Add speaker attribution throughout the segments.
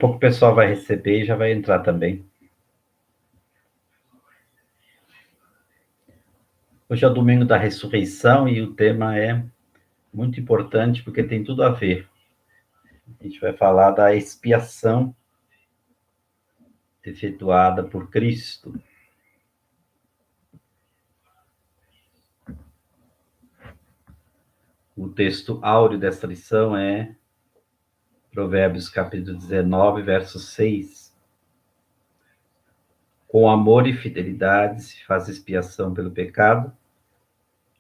Speaker 1: Pouco o pessoal vai receber e já vai entrar também. Hoje é o domingo da ressurreição e o tema é muito importante porque tem tudo a ver. A gente vai falar da expiação efetuada por Cristo. O texto áureo desta lição é Provérbios capítulo 19, verso 6. Com amor e fidelidade se faz expiação pelo pecado,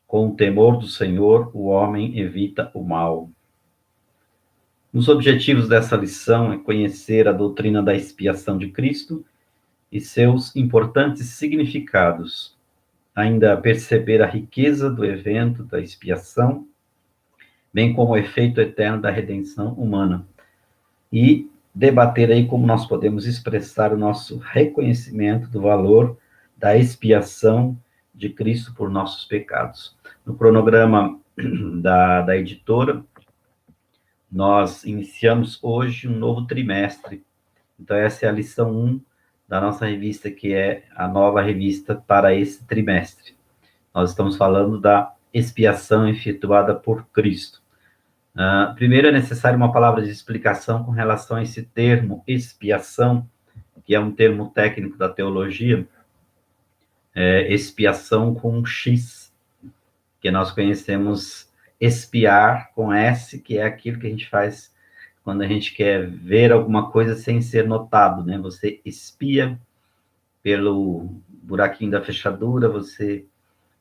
Speaker 1: com o temor do Senhor o homem evita o mal. Os objetivos dessa lição é conhecer a doutrina da expiação de Cristo e seus importantes significados, ainda perceber a riqueza do evento da expiação, bem como o efeito eterno da redenção humana, e debater aí como nós podemos expressar o nosso reconhecimento do valor da expiação de Cristo por nossos pecados. No cronograma da editora, nós iniciamos hoje um novo trimestre. Então, essa é a lição 1 da nossa revista, que é a nova revista para esse trimestre. Nós estamos falando da expiação efetuada por Cristo. Primeiro, é necessário uma palavra de explicação com relação a esse termo, expiação, que é um termo técnico da teologia, expiação com X, que nós conhecemos espiar com S, que é aquilo que a gente faz quando a gente quer ver alguma coisa sem ser notado, né? Você espia pelo buraquinho da fechadura, você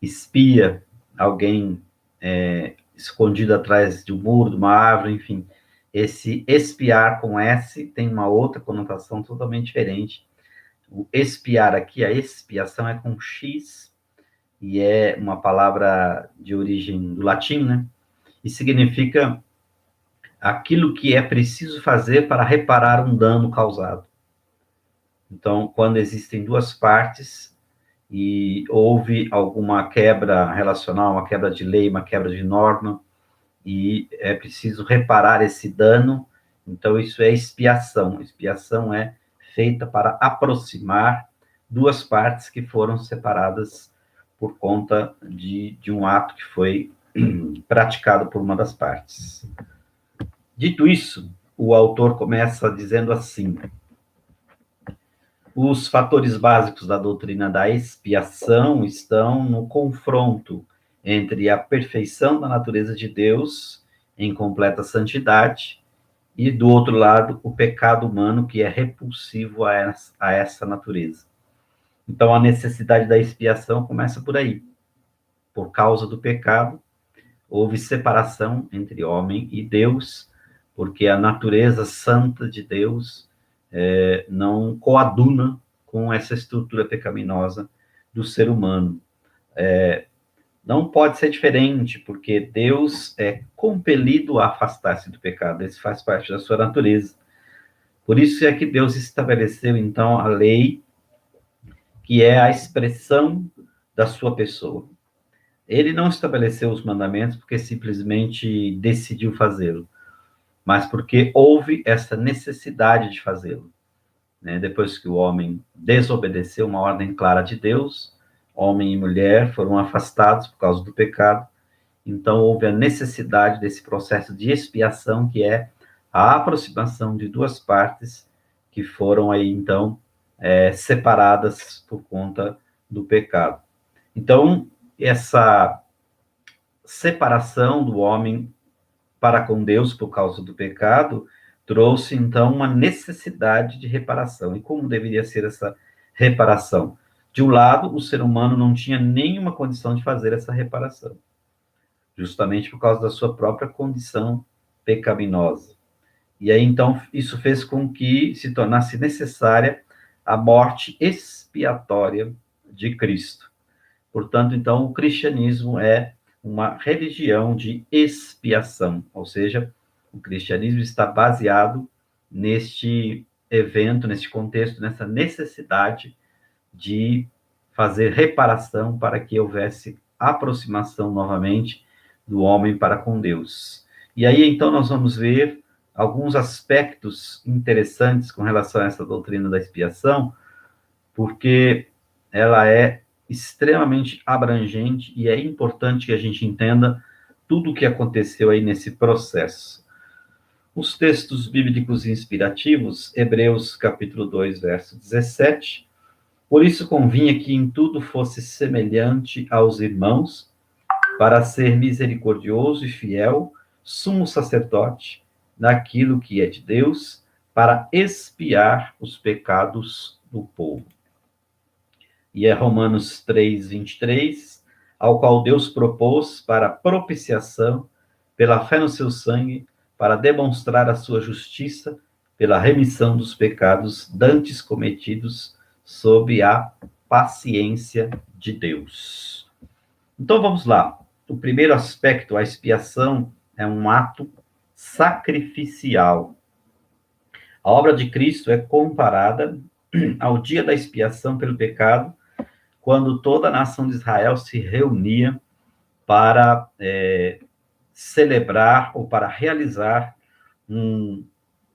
Speaker 1: espia alguém escondido atrás de um muro, de uma árvore, enfim. Esse espiar com S tem uma outra conotação totalmente diferente. O espiar aqui, a expiação é com X, e é uma palavra de origem do latim, né? E significa aquilo que é preciso fazer para reparar um dano causado. Então, quando existem duas partes e houve alguma quebra relacional, uma quebra de lei, uma quebra de norma, e é preciso reparar esse dano, então isso é expiação. Expiação é feita para aproximar duas partes que foram separadas por conta de um ato que foi praticado por uma das partes. Dito isso, o autor começa dizendo assim: os fatores básicos da doutrina da expiação estão no confronto entre a perfeição da natureza de Deus, em completa santidade, e, do outro lado, o pecado humano, que é repulsivo a essa natureza. Então, a necessidade da expiação começa por aí. Por causa do pecado, houve separação entre homem e Deus, porque a natureza santa de Deus não coaduna com essa estrutura pecaminosa do ser humano. Não pode ser diferente, porque Deus é compelido a afastar-se do pecado, isso faz parte da sua natureza. Por isso é que Deus estabeleceu, então, a lei, que é a expressão da sua pessoa. Ele não estabeleceu os mandamentos porque simplesmente decidiu fazê-lo, mas porque houve essa necessidade de fazê-lo. Depois que o homem desobedeceu uma ordem clara de Deus, homem e mulher foram afastados por causa do pecado, então houve a necessidade desse processo de expiação, que é a aproximação de duas partes que foram aí, então, separadas por conta do pecado. Então, essa separação do homem para com Deus por causa do pecado trouxe, então, uma necessidade de reparação. E como deveria ser essa reparação? De um lado, o ser humano não tinha nenhuma condição de fazer essa reparação, justamente por causa da sua própria condição pecaminosa. E aí, então, isso fez com que se tornasse necessária a morte expiatória de Cristo. Portanto, então, o cristianismo é uma religião de expiação, ou seja, o cristianismo está baseado neste evento, neste contexto, nessa necessidade de fazer reparação para que houvesse aproximação novamente do homem para com Deus. E aí, então, nós vamos ver alguns aspectos interessantes com relação a essa doutrina da expiação, porque ela é extremamente abrangente e é importante que a gente entenda tudo o que aconteceu aí nesse processo. Os textos bíblicos inspirativos, Hebreus capítulo 2, verso 17, por isso convinha que em tudo fosse semelhante aos irmãos, para ser misericordioso e fiel, sumo sacerdote, naquilo que é de Deus, para expiar os pecados do povo. E é Romanos 3, 23, ao qual Deus propôs para propiciação, pela fé no seu sangue, para demonstrar a sua justiça, pela remissão dos pecados dantes cometidos sob a paciência de Deus. Então vamos lá. O primeiro aspecto, a expiação, é um ato sacrificial. A obra de Cristo é comparada ao dia da expiação pelo pecado, quando toda a nação de Israel se reunia para celebrar ou para realizar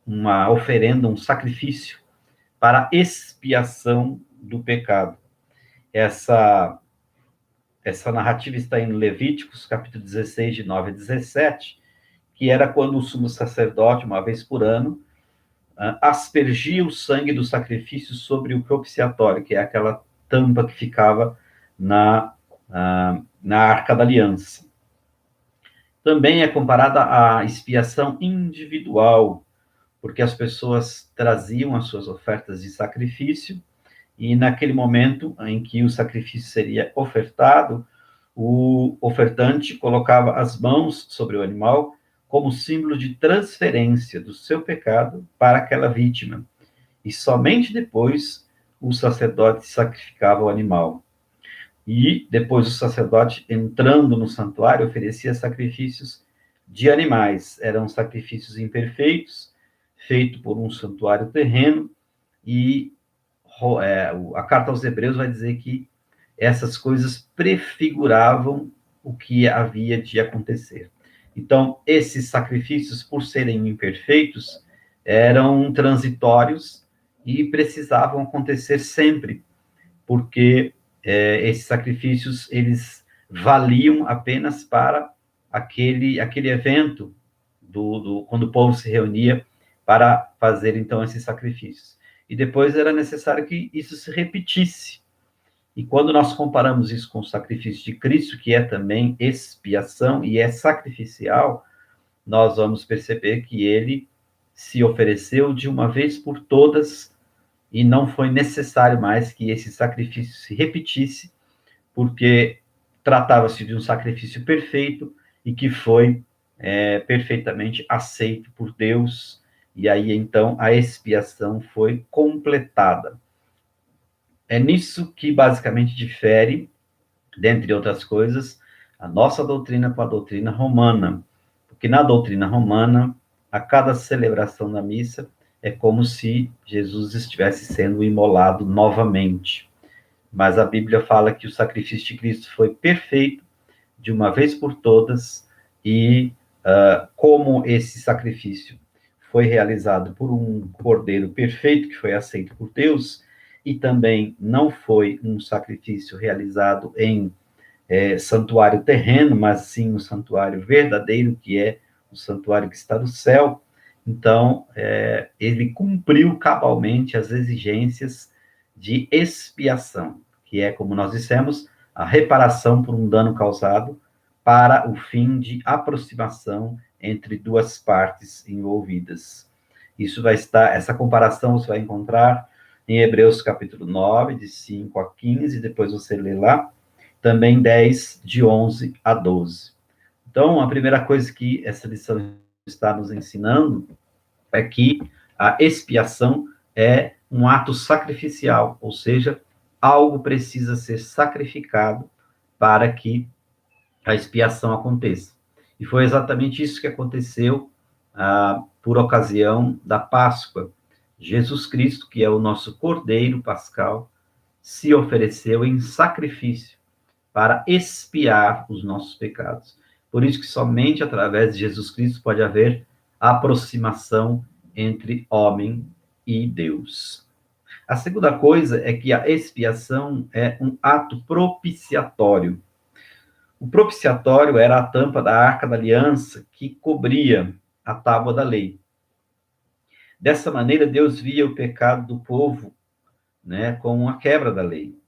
Speaker 1: uma oferenda, um sacrifício para expiação do pecado. Essa narrativa está em Levíticos, capítulo 16, de 9 a 17, que era quando o sumo sacerdote, uma vez por ano, aspergia o sangue do sacrifício sobre o propiciatório, que é aquela tampa que ficava na Arca da Aliança. Também é comparada à expiação individual, porque as pessoas traziam as suas ofertas de sacrifício, e naquele momento em que o sacrifício seria ofertado, o ofertante colocava as mãos sobre o animal como símbolo de transferência do seu pecado para aquela vítima. E somente depois o sacerdote sacrificava o animal. E depois o sacerdote, entrando no santuário, oferecia sacrifícios de animais. Eram sacrifícios imperfeitos, feitos por um santuário terreno, e a carta aos Hebreus vai dizer que essas coisas prefiguravam o que havia de acontecer. Então, esses sacrifícios, por serem imperfeitos, eram transitórios e precisavam acontecer sempre, porque esses sacrifícios, eles valiam apenas para aquele evento, quando o povo se reunia para fazer, então, esses sacrifícios. E depois era necessário que isso se repetisse. E quando nós comparamos isso com o sacrifício de Cristo, que é também expiação e é sacrificial, nós vamos perceber que ele se ofereceu de uma vez por todas e não foi necessário mais que esse sacrifício se repetisse, porque tratava-se de um sacrifício perfeito e que foi perfeitamente aceito por Deus, e aí então a expiação foi completada. É nisso que basicamente difere, dentre outras coisas, a nossa doutrina com a doutrina romana, porque na doutrina romana, a cada celebração da missa, é como se Jesus estivesse sendo imolado novamente. Mas a Bíblia fala que o sacrifício de Cristo foi perfeito, de uma vez por todas, e como esse sacrifício foi realizado por um cordeiro perfeito, que foi aceito por Deus, e também não foi um sacrifício realizado em santuário terreno, mas sim um santuário verdadeiro, que é o santuário que está no céu. Então, ele cumpriu cabalmente as exigências de expiação, que é, como nós dissemos, a reparação por um dano causado para o fim de aproximação entre duas partes envolvidas. Essa comparação você vai encontrar em Hebreus capítulo 9, de 5 a 15, depois você lê lá, também 10, de 11 a 12. Então, a primeira coisa que essa lição está nos ensinando é que a expiação é um ato sacrificial, ou seja, algo precisa ser sacrificado para que a expiação aconteça. E foi exatamente isso que aconteceu por ocasião da Páscoa. Jesus Cristo, que é o nosso Cordeiro Pascal, se ofereceu em sacrifício para expiar os nossos pecados. Por isso que somente através de Jesus Cristo pode haver aproximação entre homem e Deus. A segunda coisa é que a expiação é um ato propiciatório. O propiciatório era a tampa da Arca da Aliança que cobria a tábua da lei. Dessa maneira, Deus via o pecado do povo, né, como uma quebra da lei.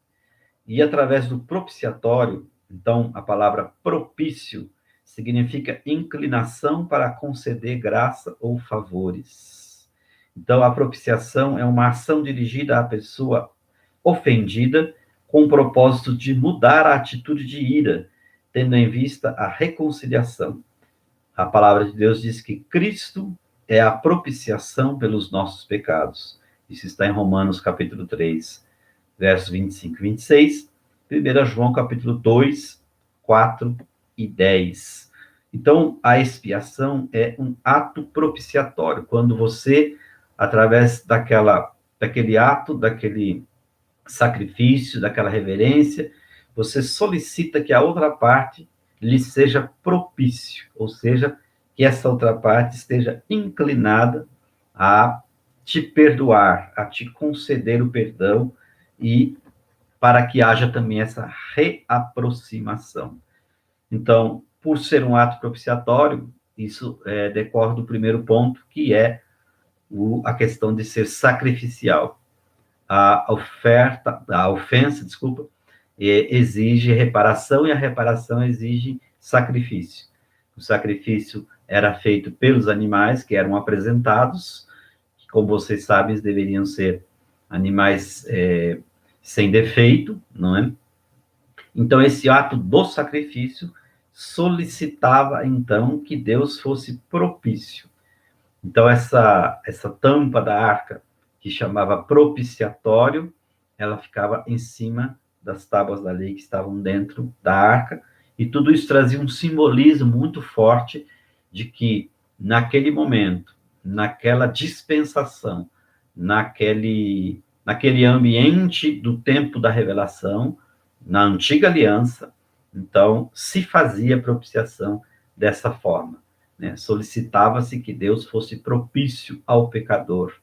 Speaker 1: E através do propiciatório, então, a palavra propício significa inclinação para conceder graça ou favores. Então, a propiciação é uma ação dirigida à pessoa ofendida com o propósito de mudar a atitude de ira, tendo em vista a reconciliação. A palavra de Deus diz que Cristo é a propiciação pelos nossos pecados. Isso está em Romanos capítulo 3, versos 25 e 26, 1 João capítulo 2, 4 e 10. Então, a expiação é um ato propiciatório, quando você, através daquele ato, daquele sacrifício, daquela reverência, você solicita que a outra parte lhe seja propício, ou seja, que essa outra parte esteja inclinada a te perdoar, a te conceder o perdão e para que haja também essa reaproximação. Então, por ser um ato propiciatório, isso decorre do primeiro ponto, que é a questão de ser sacrificial. A ofensa, exige reparação e a reparação exige sacrifício. O sacrifício era feito pelos animais que eram apresentados, que, como vocês sabem, deveriam ser animais sem defeito, não é? Então, esse ato do sacrifício solicitava, então, que Deus fosse propício. Então, essa tampa da arca, que chamava propiciatório, ela ficava em cima das tábuas da lei que estavam dentro da arca, e tudo isso trazia um simbolismo muito forte de que, naquele momento, naquela dispensação, naquele ambiente do tempo da revelação, na antiga aliança, então, se fazia propiciação dessa forma. Né? Solicitava-se que Deus fosse propício ao pecador.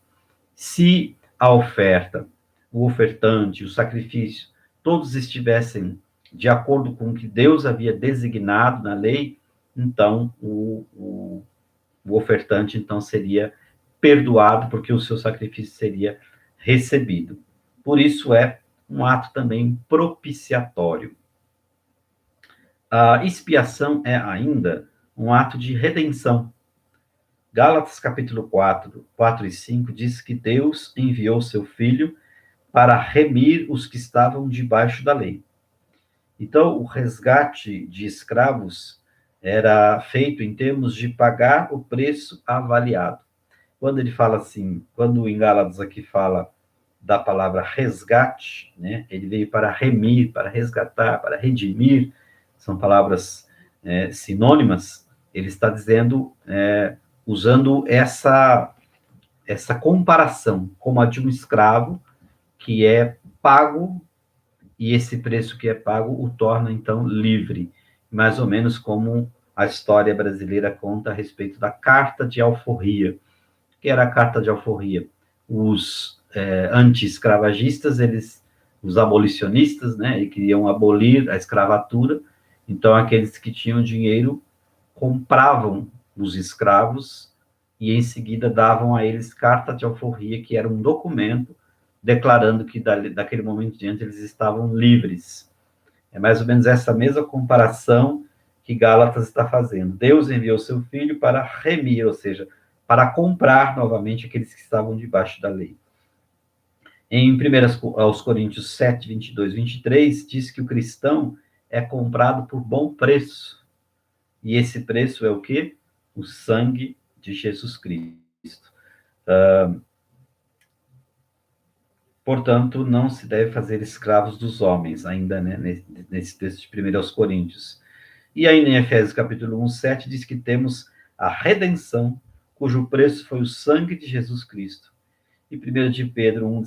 Speaker 1: Se a oferta, o ofertante, o sacrifício, todos estivessem de acordo com o que Deus havia designado na lei, então o ofertante então seria perdoado, porque o seu sacrifício seria recebido. Por isso é um ato também propiciatório. A expiação é ainda um ato de redenção. Gálatas capítulo 4, 4 e 5 diz que Deus enviou seu Filho para remir os que estavam debaixo da lei. Então, o resgate de escravos era feito em termos de pagar o preço avaliado. Quando ele fala assim, quando em Gálatas aqui fala da palavra resgate, né, ele veio para remir, para resgatar, para redimir, são palavras sinônimas, ele está dizendo, usando essa comparação, como a de um escravo que é pago, e esse preço que é pago o torna, então, livre. Mais ou menos como a história brasileira conta a respeito da Carta de Alforria. O que era a Carta de Alforria? Os anti-escravagistas, os abolicionistas, né, eles queriam abolir a escravatura, então aqueles que tinham dinheiro compravam os escravos e em seguida davam a eles carta de alforria, que era um documento declarando que daquele momento em diante eles estavam livres. É mais ou menos essa mesma comparação que Gálatas está fazendo. Deus enviou seu Filho para remir, ou seja, para comprar novamente aqueles que estavam debaixo da lei. Em 1 aos Coríntios 7, 22, 23, diz que o cristão é comprado por bom preço. E esse preço é o quê? O sangue de Jesus Cristo. Portanto, não se deve fazer escravos dos homens, ainda, né, nesse texto de 1 aos Coríntios. E aí, em Efésios capítulo 1, 7, diz que temos a redenção, cujo preço foi o sangue de Jesus Cristo. E 1 de Pedro 1,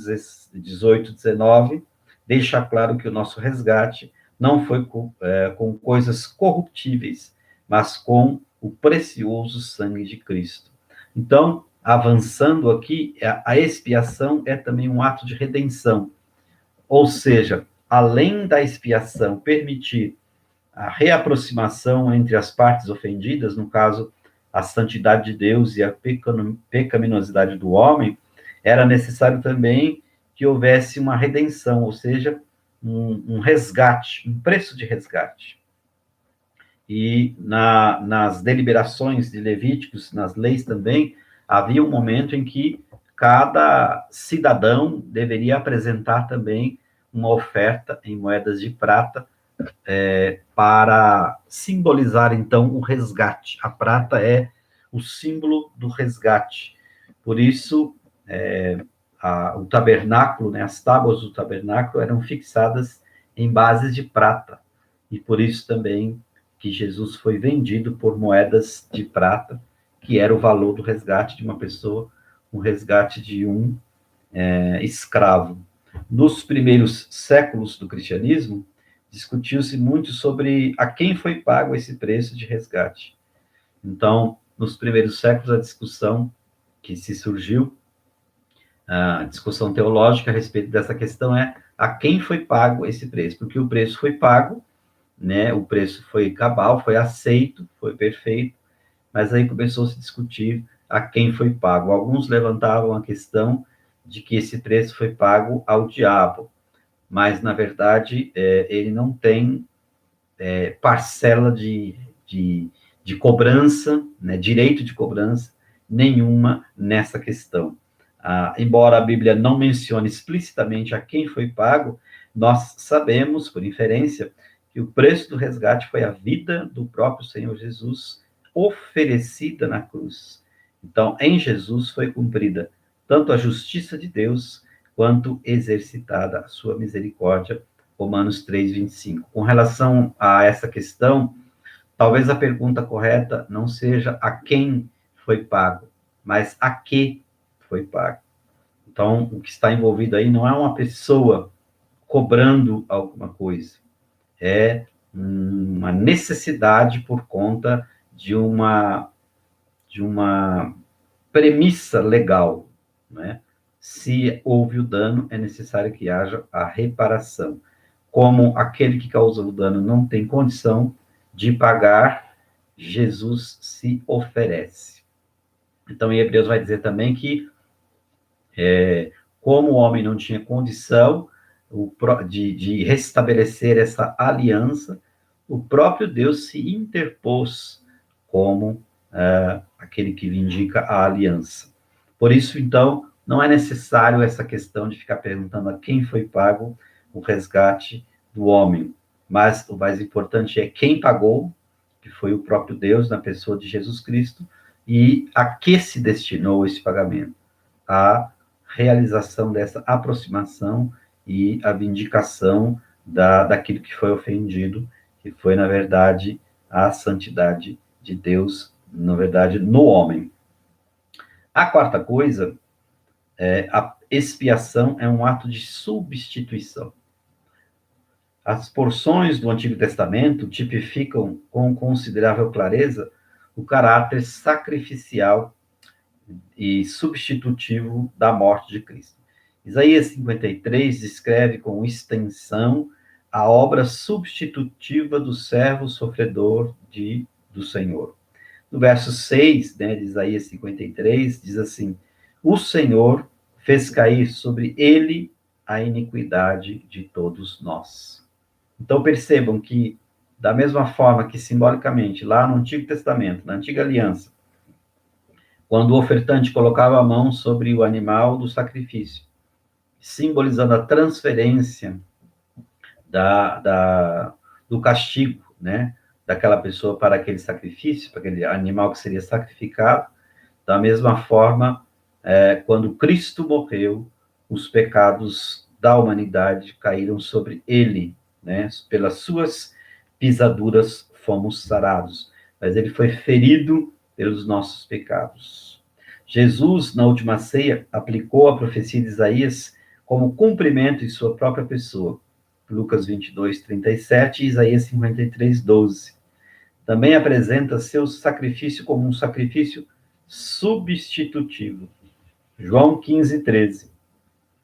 Speaker 1: 18, 19, deixa claro que o nosso resgate não foi com coisas corruptíveis, mas com o precioso sangue de Cristo. Então, avançando aqui, a expiação é também um ato de redenção, ou seja, além da expiação permitir a reaproximação entre as partes ofendidas, no caso, a santidade de Deus e a pecaminosidade do homem, era necessário também que houvesse uma redenção, ou seja, um resgate, um preço de resgate. E nas deliberações de Levíticos, nas leis também, havia um momento em que cada cidadão deveria apresentar também uma oferta em moedas de prata, para simbolizar, então, o resgate. A prata é o símbolo do resgate. Por isso, o tabernáculo, né, as tábuas do tabernáculo eram fixadas em bases de prata. E por isso também que Jesus foi vendido por moedas de prata, que era o valor do resgate de uma pessoa, o resgate de um escravo. Nos primeiros séculos do cristianismo, discutiu-se muito sobre a quem foi pago esse preço de resgate. Então, nos primeiros séculos, a discussão que se surgiu, a discussão teológica a respeito dessa questão é a quem foi pago esse preço, porque o preço foi pago, né? O preço foi cabal, foi aceito, foi perfeito, mas aí começou a se discutir a quem foi pago. Alguns levantavam a questão de que esse preço foi pago ao diabo, mas, na verdade, ele não tem parcela de cobrança, né, direito de cobrança, nenhuma nessa questão. Embora a Bíblia não mencione explicitamente a quem foi pago, nós sabemos, por inferência, que o preço do resgate foi a vida do próprio Senhor Jesus oferecida na cruz. Então, em Jesus foi cumprida tanto a justiça de Deus, quanto exercitada a sua misericórdia. Romanos 3:25. Com relação a essa questão, talvez a pergunta correta não seja a quem foi pago, mas a que foi pago. Então, o que está envolvido aí não é uma pessoa cobrando alguma coisa, é uma necessidade por conta de uma premissa legal, né? Se houve o dano, é necessário que haja a reparação. Como aquele que causou o dano não tem condição de pagar, Jesus se oferece. Então, em Hebreus vai dizer também que, como o homem não tinha condição de restabelecer essa aliança, o próprio Deus se interpôs como aquele que vindica a aliança. Por isso, então, não é necessário essa questão de ficar perguntando a quem foi pago o resgate do homem, mas o mais importante é quem pagou, que foi o próprio Deus na pessoa de Jesus Cristo, e a que se destinou esse pagamento? A realização dessa aproximação e a vindicação daquilo que foi ofendido, que foi, na verdade, a santidade de Deus, na verdade, no homem. A quarta coisa a expiação é um ato de substituição. As porções do Antigo Testamento tipificam com considerável clareza o caráter sacrificial e substitutivo da morte de Cristo. Isaías 53 descreve com extensão a obra substitutiva do servo sofredor do Senhor. No verso 6, né, de Isaías 53, diz assim: o Senhor fez cair sobre ele a iniquidade de todos nós. Então percebam que, da mesma forma que simbolicamente, lá no Antigo Testamento, na Antiga Aliança, quando o ofertante colocava a mão sobre o animal do sacrifício, simbolizando a transferência do castigo, né, daquela pessoa para aquele sacrifício, para aquele animal que seria sacrificado, da mesma forma, quando Cristo morreu, os pecados da humanidade caíram sobre ele, né, pelas suas pisaduras fomos sarados, mas ele foi ferido pelos nossos pecados. Jesus, na última ceia, aplicou a profecia de Isaías como cumprimento em sua própria pessoa. Lucas 22:37 e Isaías 53:12. Também apresenta seu sacrifício como um sacrifício substitutivo. João 15:13.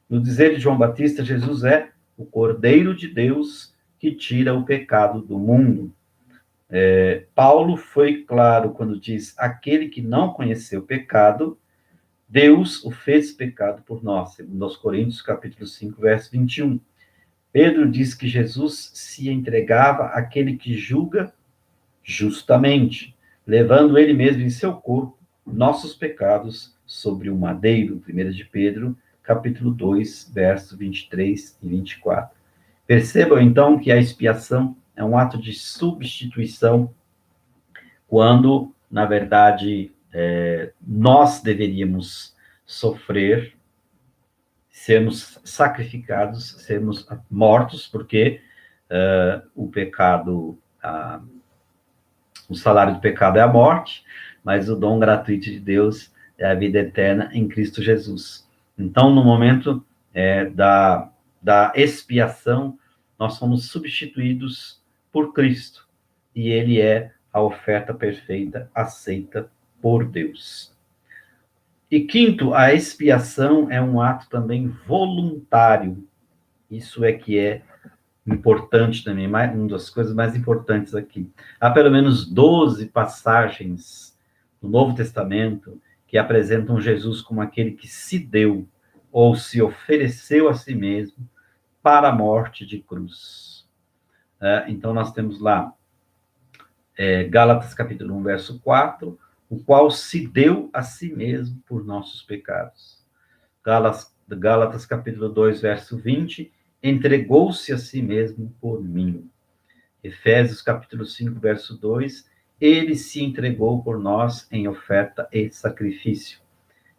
Speaker 1: No dizer de João Batista, Jesus é o Cordeiro de Deus que tira o pecado do mundo. Paulo foi claro quando diz: aquele que não conheceu o pecado, Deus o fez pecado por nós. Nos Coríntios, capítulo 5, verso 21. Pedro diz que Jesus se entregava àquele que julga justamente, levando ele mesmo em seu corpo nossos pecados sobre o madeiro. 1 de Pedro, capítulo 2, verso 23 e 24. Percebam, então, que a expiação é um ato de substituição, quando, na verdade, nós deveríamos sofrer, sermos sacrificados, sermos mortos, porque o pecado, o salário do pecado é a morte, mas o dom gratuito de Deus é a vida eterna em Cristo Jesus. Então, no momento da expiação, nós somos substituídos por Cristo, e ele é a oferta perfeita aceita por Deus. E quinto, a expiação é um ato também voluntário. Isso é que é importante também, uma das coisas mais importantes aqui. Há pelo menos 12 passagens no Novo Testamento que apresentam Jesus como aquele que se deu ou se ofereceu a si mesmo para a morte de cruz. Então, nós temos lá Gálatas capítulo 1, verso 4, o qual se deu a si mesmo por nossos pecados. Gálatas capítulo 2, verso 20, entregou-se a si mesmo por mim. Efésios capítulo 5, verso 2, ele se entregou por nós em oferta e sacrifício.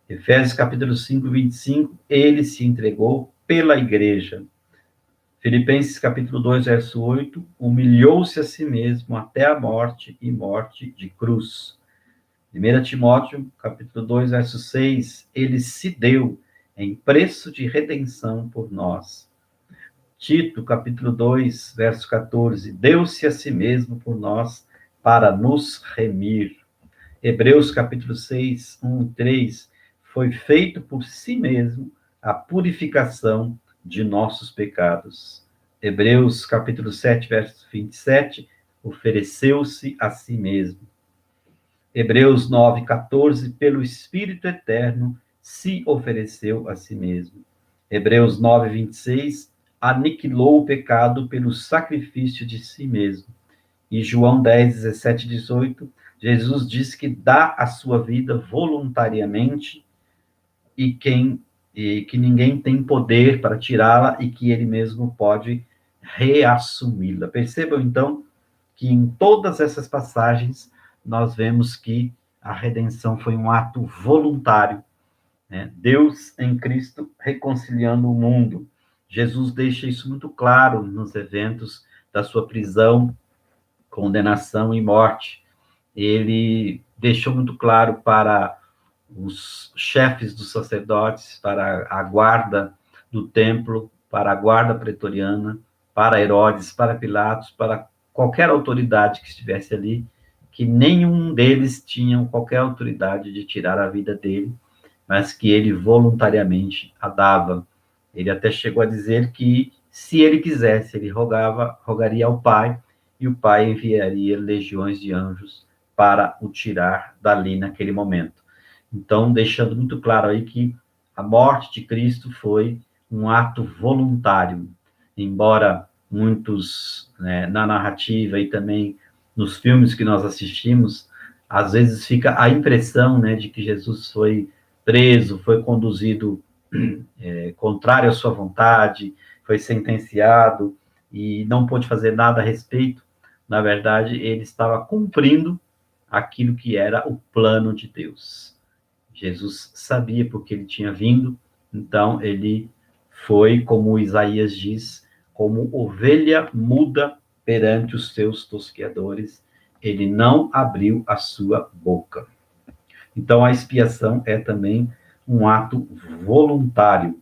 Speaker 1: Efésios capítulo 5, 25, ele se entregou pela igreja. Filipenses capítulo 2, verso 8, humilhou-se a si mesmo até a morte e morte de cruz. 1 Timóteo capítulo 2, verso 6, ele se deu em preço de redenção por nós. Tito capítulo 2, verso 14, deu-se a si mesmo por nós para nos remir. Hebreus capítulo 6, 1 e 3, foi feito por si mesmo a purificação de nossos pecados. Hebreus capítulo 7, verso 27, ofereceu-se a si mesmo. Hebreus 9, 14, pelo Espírito Eterno, se ofereceu a si mesmo. Hebreus 9, 26, aniquilou o pecado pelo sacrifício de si mesmo. E João 10, 17, 18, Jesus diz que dá a sua vida voluntariamente e que ninguém tem poder para tirá-la e que ele mesmo pode reassumi-la. Percebam, então, que em todas essas passagens nós vemos que a redenção foi um ato voluntário, né? Deus em Cristo reconciliando o mundo. Jesus deixa isso muito claro nos eventos da sua prisão, condenação e morte. Ele deixou muito claro para os chefes dos sacerdotes, para a guarda do templo, para a guarda pretoriana, para Herodes, para Pilatos, para qualquer autoridade que estivesse ali, que nenhum deles tinha qualquer autoridade de tirar a vida dele, mas que ele voluntariamente a dava. Ele até chegou a dizer que, se ele quisesse, ele rogaria ao Pai, e o Pai enviaria legiões de anjos para o tirar dali naquele momento. Então, deixando muito claro aí que a morte de Cristo foi um ato voluntário, embora muitos, né, na narrativa e também nos filmes que nós assistimos, às vezes fica a impressão, né, de que Jesus foi preso, foi conduzido contrário à sua vontade, foi sentenciado e não pôde fazer nada a respeito. Na verdade, ele estava cumprindo aquilo que era o plano de Deus. Jesus sabia porque ele tinha vindo, então ele foi, como Isaías diz, como ovelha muda perante os seus tosqueadores, ele não abriu a sua boca. Então a expiação é também um ato voluntário.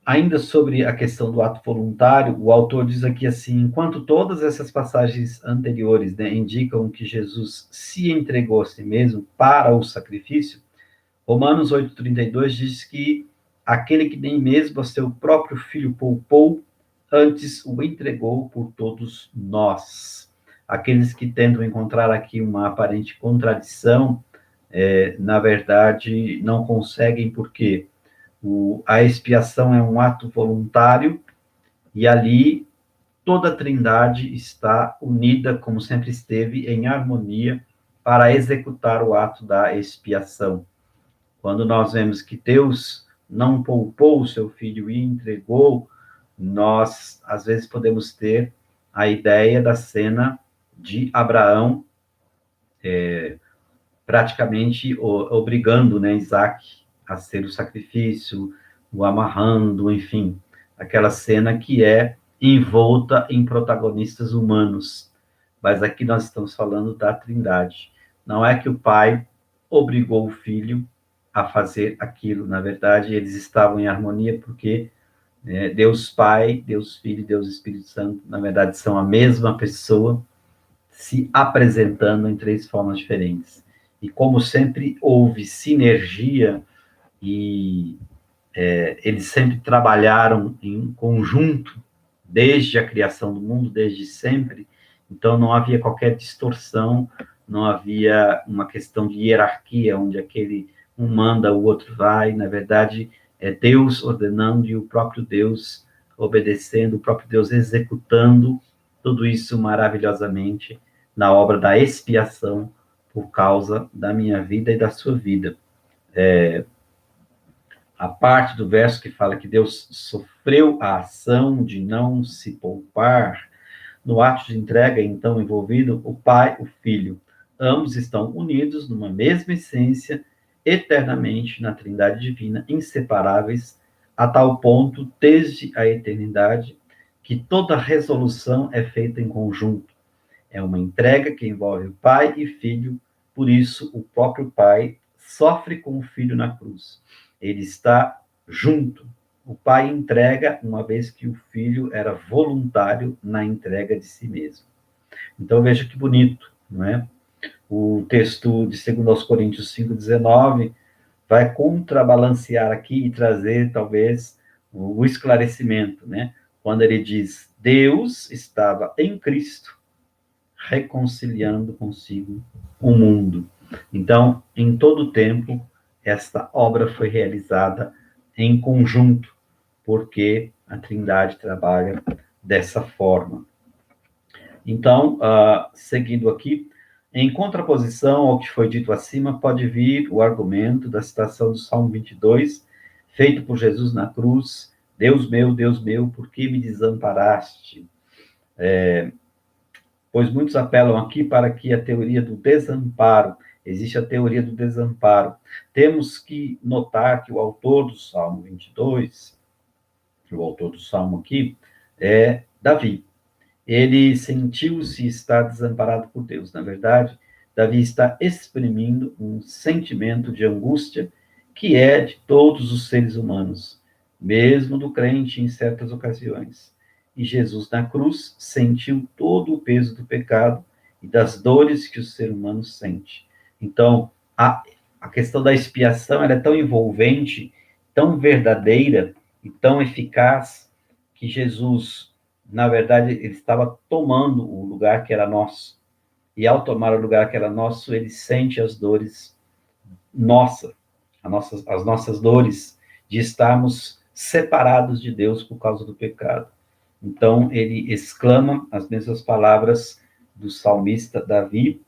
Speaker 1: Ainda sobre a questão do ato voluntário, o autor diz aqui assim: enquanto todas essas passagens anteriores, né, indicam que Jesus se entregou a si mesmo para o sacrifício, Romanos 8,32 diz que aquele que nem mesmo a seu próprio filho poupou, antes o entregou por todos nós. Aqueles que tentam encontrar aqui uma aparente contradição, na verdade, não conseguem, porque a expiação é um ato voluntário, e ali toda a Trindade está unida, como sempre esteve, em harmonia, para executar o ato da expiação. Quando nós vemos que Deus não poupou o seu filho e entregou, nós, às vezes, podemos ter a ideia da cena de Abraão, praticamente obrigando, né, Isaac a ser o sacrifício, o amarrando, enfim, aquela cena que é envolta em protagonistas humanos. Mas aqui nós estamos falando da Trindade. Não é que o pai obrigou o filho a fazer aquilo. Na verdade, eles estavam em harmonia porque Deus Pai, Deus Filho e Deus Espírito Santo, na verdade, são a mesma pessoa se apresentando em três formas diferentes. E como sempre houve sinergia e eles sempre trabalharam em conjunto desde a criação do mundo, desde sempre, então não havia qualquer distorção, não havia uma questão de hierarquia, onde aquele um manda, o outro vai, na verdade, é Deus ordenando e o próprio Deus obedecendo, o próprio Deus executando tudo isso maravilhosamente na obra da expiação por causa da minha vida e da sua vida. A parte do verso que fala que Deus sofreu a ação de não se poupar, no ato de entrega, então, envolvido o Pai, o Filho. Ambos estão unidos numa mesma essência, eternamente na Trindade Divina, inseparáveis, a tal ponto, desde a eternidade, que toda resolução é feita em conjunto. É uma entrega que envolve o Pai e Filho, por isso o próprio Pai sofre com o Filho na cruz. Ele está junto. O Pai entrega, uma vez que o Filho era voluntário na entrega de si mesmo. Então veja que bonito, não é? O texto de 2 Coríntios 5,19 vai contrabalancear aqui e trazer, talvez, o esclarecimento, né? Quando ele diz, Deus estava em Cristo, reconciliando consigo o mundo. Então, em todo o tempo, esta obra foi realizada em conjunto, porque a Trindade trabalha dessa forma. Então, seguindo aqui, em contraposição ao que foi dito acima, pode vir o argumento da citação do Salmo 22, feito por Jesus na cruz, Deus meu, por que me desamparaste? Pois muitos apelam aqui para que a teoria do desamparo, existe a teoria do desamparo. Temos que notar que o autor do Salmo 22, o autor do Salmo aqui, é Davi. Ele sentiu-se estar desamparado por Deus. Na verdade, Davi está exprimindo um sentimento de angústia que é de todos os seres humanos, mesmo do crente em certas ocasiões. E Jesus, na cruz, sentiu todo o peso do pecado e das dores que o ser humano sente. Então, a questão da expiação ela é tão envolvente, tão verdadeira e tão eficaz que Jesus, na verdade, ele estava tomando o lugar que era nosso. E ao tomar o lugar que era nosso, ele sente as dores as nossas dores de estarmos separados de Deus por causa do pecado. Então, ele exclama as mesmas palavras do salmista Davi,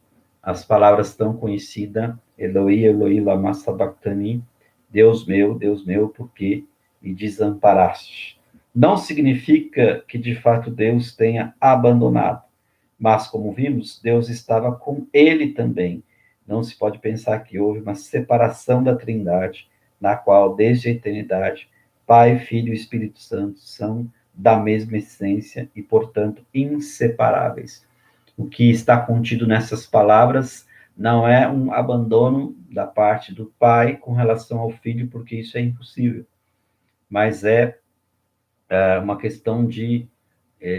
Speaker 1: as palavras tão conhecidas, Eloi, Eloi, lama sabachthani, Deus meu, por que me desamparaste? Não significa que, de fato, Deus tenha abandonado, mas, como vimos, Deus estava com ele também. Não se pode pensar que houve uma separação da Trindade, na qual, desde a eternidade, Pai, Filho e Espírito Santo são da mesma essência e, portanto, inseparáveis. O que está contido nessas palavras não é um abandono da parte do Pai com relação ao Filho, porque isso é impossível, mas é uma questão de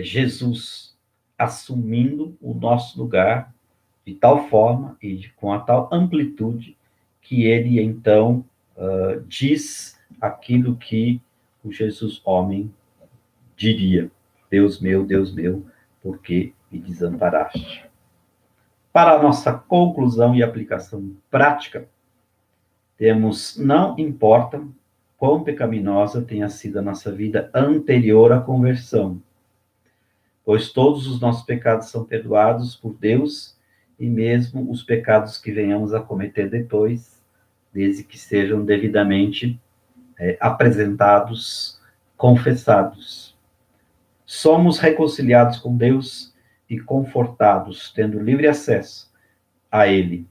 Speaker 1: Jesus assumindo o nosso lugar de tal forma e com a tal amplitude que ele, então, diz aquilo que o Jesus homem diria: Deus meu, por que me desamparaste? Para a nossa conclusão e aplicação prática, temos: não importa quão pecaminosa tenha sido a nossa vida anterior à conversão, pois todos os nossos pecados são perdoados por Deus, e mesmo os pecados que venhamos a cometer depois, desde que sejam devidamente apresentados, confessados. Somos reconciliados com Deus e confortados, tendo livre acesso a Ele.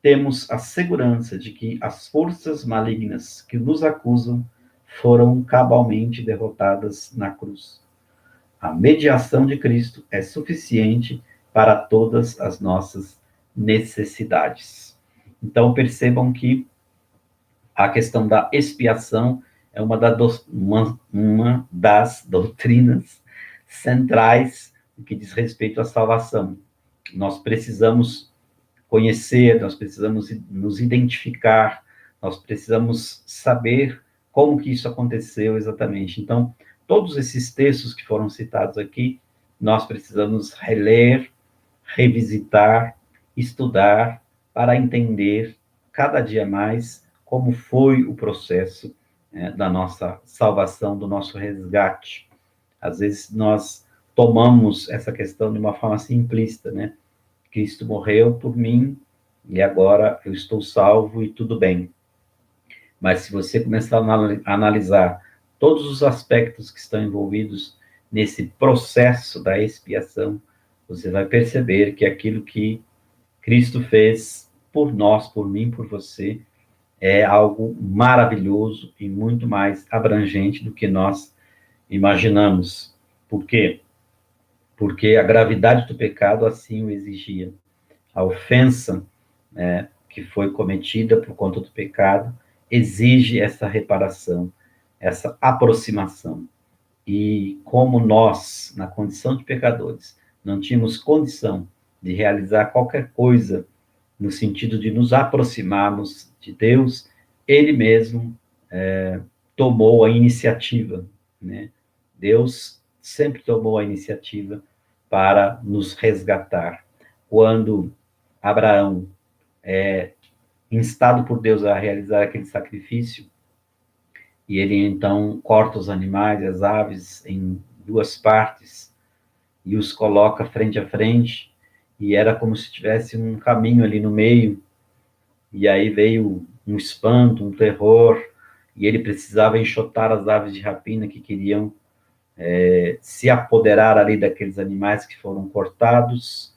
Speaker 1: Temos a segurança de que as forças malignas que nos acusam foram cabalmente derrotadas na cruz. A mediação de Cristo é suficiente para todas as nossas necessidades. Então, percebam que a questão da expiação é uma das doutrinas centrais no que diz respeito à salvação. Nós precisamos conhecer, nós precisamos nos identificar, nós precisamos saber como que isso aconteceu exatamente. Então, todos esses textos que foram citados aqui, nós precisamos reler, revisitar, estudar, para entender cada dia mais como foi o processo da nossa salvação, do nosso resgate. Às vezes nós tomamos essa questão de uma forma simplista, né? Cristo morreu por mim e agora eu estou salvo e tudo bem. Mas se você começar a analisar todos os aspectos que estão envolvidos nesse processo da expiação, você vai perceber que aquilo que Cristo fez por nós, por mim, por você, é algo maravilhoso e muito mais abrangente do que nós imaginamos. Por quê? Porque a gravidade do pecado assim o exigia. A ofensa que foi cometida por conta do pecado exige essa reparação, essa aproximação. E como nós, na condição de pecadores, não tínhamos condição de realizar qualquer coisa no sentido de nos aproximarmos de Deus, ele mesmo tomou a iniciativa, né? Deus sempre tomou a iniciativa para nos resgatar. Quando Abraão instado por Deus a realizar aquele sacrifício, e ele então corta os animais, as aves, em duas partes, e os coloca frente a frente, e era como se tivesse um caminho ali no meio, e aí veio um espanto, um terror, e ele precisava enxotar as aves de rapina que queriam se apoderar ali daqueles animais que foram cortados,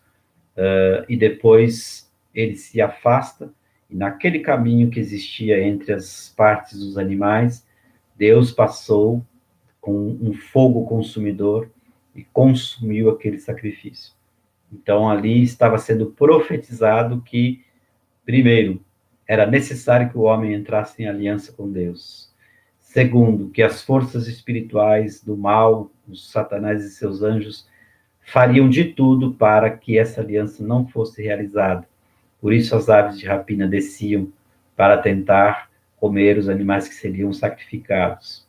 Speaker 1: e depois ele se afasta, e naquele caminho que existia entre as partes dos animais, Deus passou com um fogo consumidor e consumiu aquele sacrifício. Então, ali estava sendo profetizado que, primeiro, era necessário que o homem entrasse em aliança com Deus. Segundo, que as forças espirituais do mal, os Satanás e seus anjos, fariam de tudo para que essa aliança não fosse realizada. Por isso as aves de rapina desciam para tentar comer os animais que seriam sacrificados.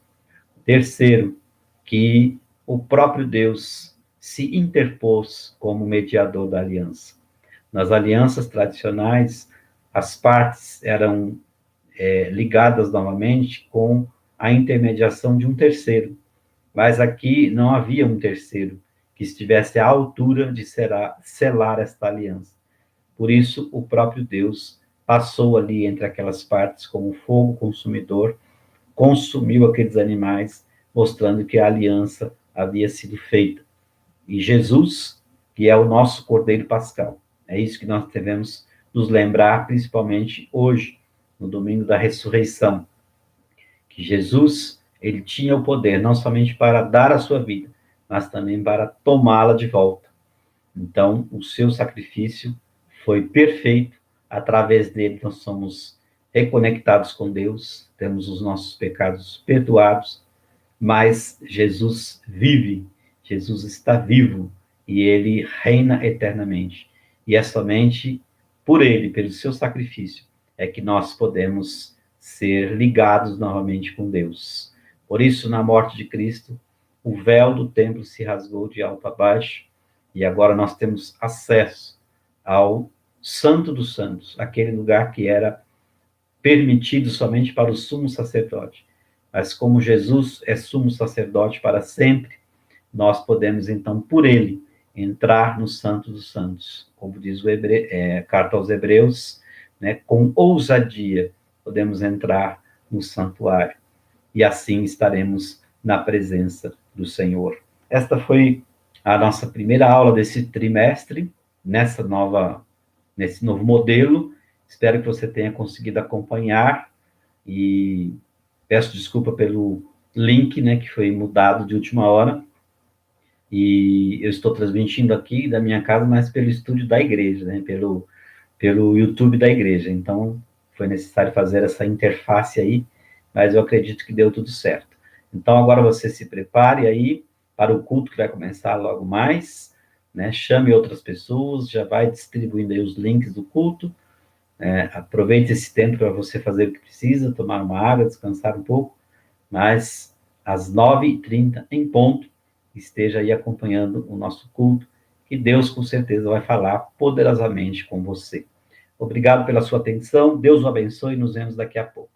Speaker 1: Terceiro, que o próprio Deus se interpôs como mediador da aliança. Nas alianças tradicionais, as partes eram ligadas novamente com a intermediação de um terceiro, mas aqui não havia um terceiro que estivesse à altura de selar esta aliança. Por isso, o próprio Deus passou ali entre aquelas partes como fogo consumidor, consumiu aqueles animais, mostrando que a aliança havia sido feita. E Jesus, que é o nosso Cordeiro Pascal, é isso que nós devemos nos lembrar, principalmente hoje, no domingo da ressurreição, que Jesus, ele tinha o poder não somente para dar a sua vida, mas também para tomá-la de volta. Então, o seu sacrifício foi perfeito, através dele nós somos reconectados com Deus, temos os nossos pecados perdoados, mas Jesus vive, Jesus está vivo e ele reina eternamente. E é somente por ele, pelo seu sacrifício, é que nós podemos ser ligados novamente com Deus. Por isso, na morte de Cristo, o véu do templo se rasgou de alto a baixo e agora nós temos acesso ao Santo dos Santos, aquele lugar que era permitido somente para o sumo sacerdote. Mas como Jesus é sumo sacerdote para sempre, nós podemos, então, por ele, entrar no Santo dos Santos. Como diz a carta aos Hebreus, né, com ousadia, podemos entrar no santuário. E assim estaremos na presença do Senhor. Esta foi a nossa primeira aula desse trimestre, nesse novo modelo. Espero que você tenha conseguido acompanhar e peço desculpa pelo link, né, que foi mudado de última hora. E eu estou transmitindo aqui da minha casa, mas pelo estúdio da igreja, né, pelo YouTube da igreja. Então, foi necessário fazer essa interface aí, mas eu acredito que deu tudo certo. Então, agora você se prepare aí para o culto que vai começar logo mais, né? Chame outras pessoas, já vai distribuindo aí os links do culto. Aproveite esse tempo para você fazer o que precisa, tomar uma água, descansar um pouco, mas às 9h30 em ponto, esteja aí acompanhando o nosso culto, que Deus com certeza vai falar poderosamente com você. Obrigado pela sua atenção, Deus o abençoe e nos vemos daqui a pouco.